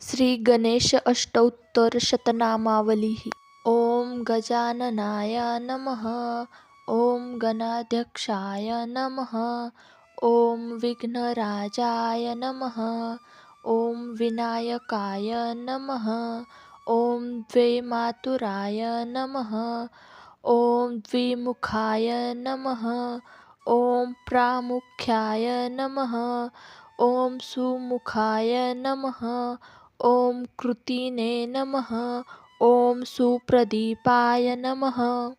श्री गणेश अष्टोत्तरशतनामावली। ओम गजाननाय नमः। ओम गणाध्यक्षाय नमः। ओम विघ्नराजाय नमः। ओम विनायकाय नमः। ओम द्वैमातुराय नमः। ओम द्विमुखाय नमः। ओम प्रामुख्याय नमः। ओम सुमुखाय नमः। ओम कृतिने नमः। ओम सुप्रदीपाय नमः।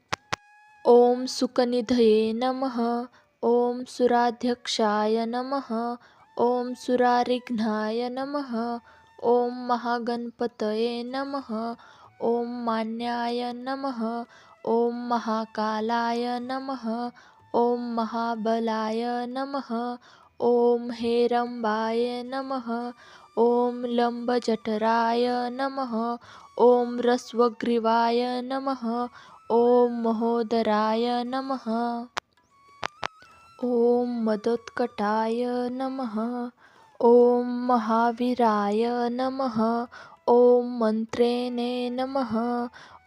ओम सुकनिधये नमः। ओम सुराध्यक्षाय नमः। ओम सुरारिघ्नाय नमः। ओम महागणपतये नमः। ओम मान्याय नमः। ओम महाकालाय नमः। ओम महाबलाय नमः। ओम हेरंबाय नमः। ओम लंबजठराय नमः। ओम रस्वग्रीवाय नमः। ओम महोदराय नमः। ओम मदोत्कटाय नमः। ओम महावीराय नमः। ओम मंत्रेणे नमः।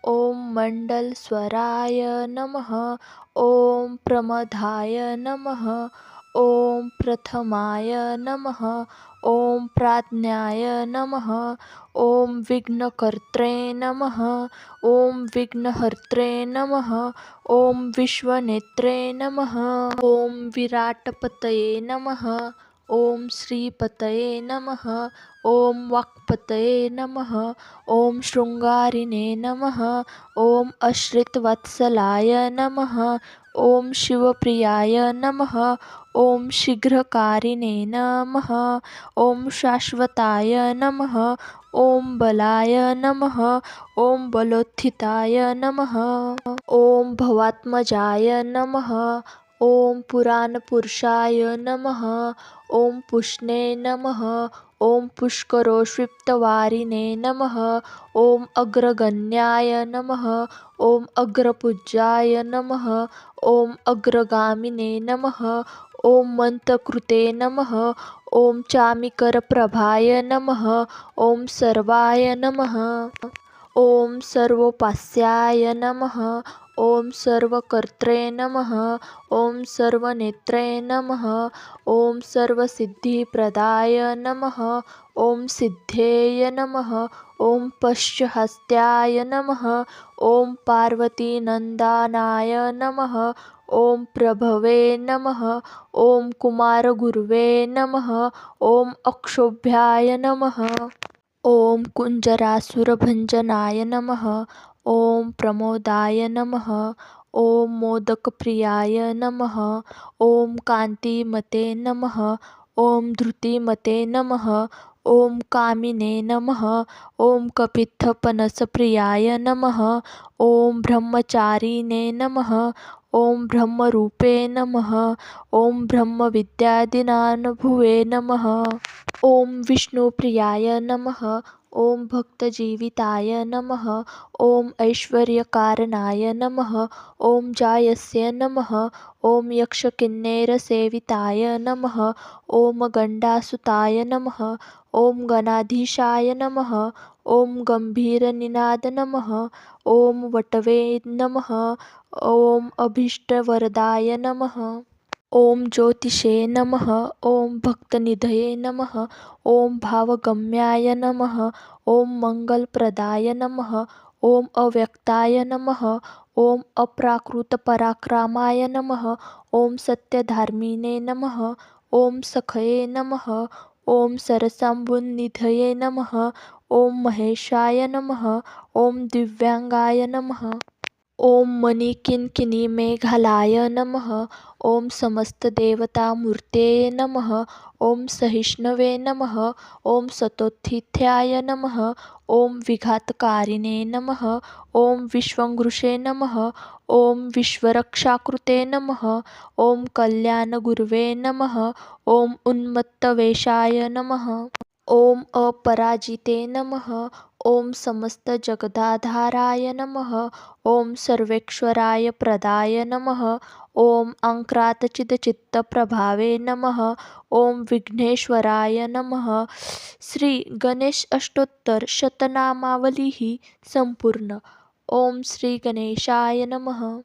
ओम मंडलस्वराय नमः। ओम प्रमदाय नमः। ओम प्रथमाय नमः। ओम प्राज्ञाय नमः। ओम विघ्नकर्त्रे नमः। ओम विघ्नहर्त्रे नमः। ओम विश्वनेत्रे नमः। ओम विराटपतये नमः। ओम श्रीपतये नमः। ओम वाक्पतये नमः। ओम शृंगारिणे नमः। ओम अश्रितवत्सलाय नमः। ओम शिवप्रियाय नमः। ओम शीघ्रकारिणे नमः। ओम शाश्वताय नमः। ओम बलाय नमः। ओम बलोत्थिताय नमः। ओम भवात्मजाय नमः। ओम पुराणपुरुषाय नमः। ओम पुष्णे नमः। ओम पुष्करोषिप्तवारिणे नमः। ओम अग्रगण्याय नमः। ओम अग्रपूज्याय नमः। ओम अग्रगामिने नमः। ओम मंत्रकृते नमः। ओम चामीकरप्रभाय नमः। ओम सर्वाय नमः। ओम सर्वोपास्याय नमः। ओम सर्वकर्त्रे नमः। ओम सर्वनेत्रे नमः। ओम सर्वसिद्धिप्रदाय नमः। ओम सिद्धेय नमः। ओम पश्चहस्त्याय नमः। ओम पार्वतीनंदनाय नमः। ओम प्रभवे नमः। ओम कुमारगुरवे नमः। ओम अक्षोभ्याय नमः। ओम कुंजरासुरभंजनाय नमः। ओम प्रमोदाय नमः। ओम मोदकप्रियाय नमः। ओम कांतिमते नमः। ओम धृतिमते नमः। ओम कामिने नमः। ओम कपित्थपनसप्रियाय नमः। ओम ब्रह्मचारिणे नमः। ओम ब्रह्मरूपे नमः। ओम ब्रह्मविद्यादिनानुभुवे नमः। ओम विष्णुप्रियाय नमः। ओम भक्तजीविताय नमः। ओम ऐश्वर्यकारणाय नमः। ओम जायस्य नमः। ओम यक्षकिन्नेरसेविताय नमः। ओम गंडासुताय नमः। ओम गणाधीशाय नमः। ओम गंभीरनिनाद नमः। ओम वटवे नमः। ओम अभीष्टवरदाय नमः। ओम ज्योतिषे नमः। ओम भक्तनिधये नमः। ओम भावगम्याय नमः। ओम मंगलप्रदाय नमः। ओम अव्यक्ताय नमः। ओम अप्राकृतपराक्रमाय नमः। ओम सत्यधार्मिणे नमः। ओम सखये नमः। ओम सरसाम्बुनिधये नमः। ओम महेशाय नमः। ओम दिव्यांगाय नमः। ओम मणिकिंकिणीमेघालाय नमः। ओम समस्तदेवतामूर्तये नमः। ओम सहिष्णवे नमः। ओम सतोत्थिताय नमः। ओम विघातकारिणे नमः। ओम विश्वंघ्रुषे नमः। ओम विश्वरक्षाकृते नमः। ओम कल्याणगुरवे नमः। ओम उन्मत्तवेषाय नमः। ओम अपराजिते नमः। ओम समस्तजगदाधाराय नमः। ओम सर्वेश्वराय प्रदाय नमः। ॐ अङ्क्रातचिदचित्तप्रभावे नमः. ॐ विघ्नेश्वराय नमः. श्री गणेश अष्टोत्तर शतनामावली संपूर्ण. ओम श्री गणेशाय नमः.